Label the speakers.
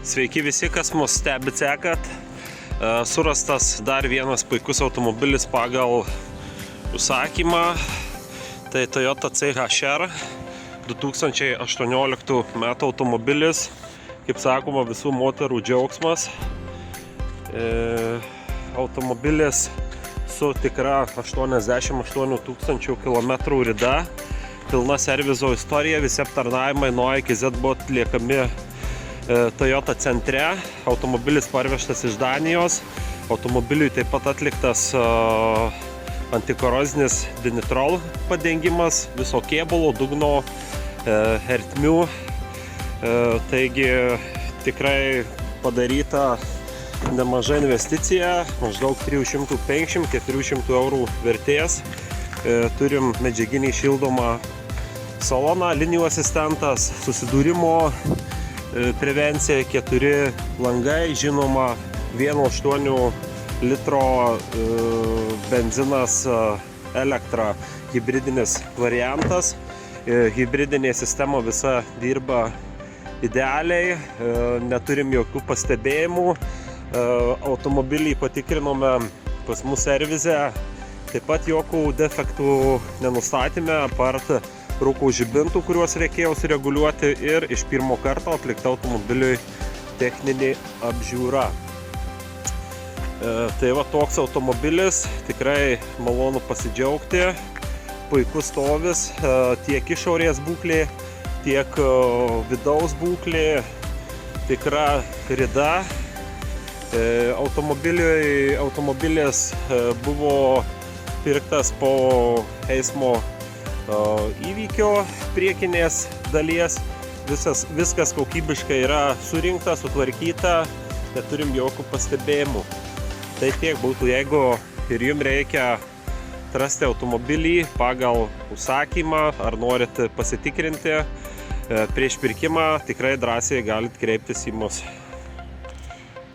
Speaker 1: Sveiki visi, kas mus stebit, sekat. Surastas dar vienas puikus automobilis pagal užsakymą. Tai Toyota CHR 2018 metų automobilis. Kaip sakoma, visų moterų džiaugsmas. Automobilis su tikra 88 000 km rida. Pilna servizo istorija, visi aptarnavimai nuo A iki Z buvo atliekami Toyota centre. Automobilis parvežtas iš Danijos. Automobiliui taip pat atliktas antikorozinis dinitrol padengimas viso kėbulo, dugno, ertmių. Taigi tikrai padaryta nemaža investicija, maždaug 350–400 eurų vertės. Turim medžiaginį šildomą saloną, linijų asistentas, susidūrimo prevencija, 4 langai, žinoma 1,8 litro benzinas elektra hibridinis variantas. Hibridinė sistema visa dirba idealiai, neturim jokių pastebėjimų. Automobilį patikrinome pas mus servize, taip pat jokių defektų nenustatėme, apart rūkų žibintų, kuriuos reikėjo sureguliuoti, ir iš pirmo karto atlikta automobiliui techninė apžiūra. Tai va toks automobilis, tikrai malonu pasidžiaugti, puikus stovis, tiek išorės būklė, tiek vidaus būklė, tikra rida. Automobilis buvo pirktas po eismo įvykio priekinės dalies. Viskas kokybiškai yra surinkta, sutvarkyta, neturim jokių pastebėjimų. Tai tiek būtų, jeigu ir jums reikia atrasti automobilį pagal užsakymą ar norit pasitikrinti prieš pirkimą, tikrai drąsiai galit kreiptis į mus.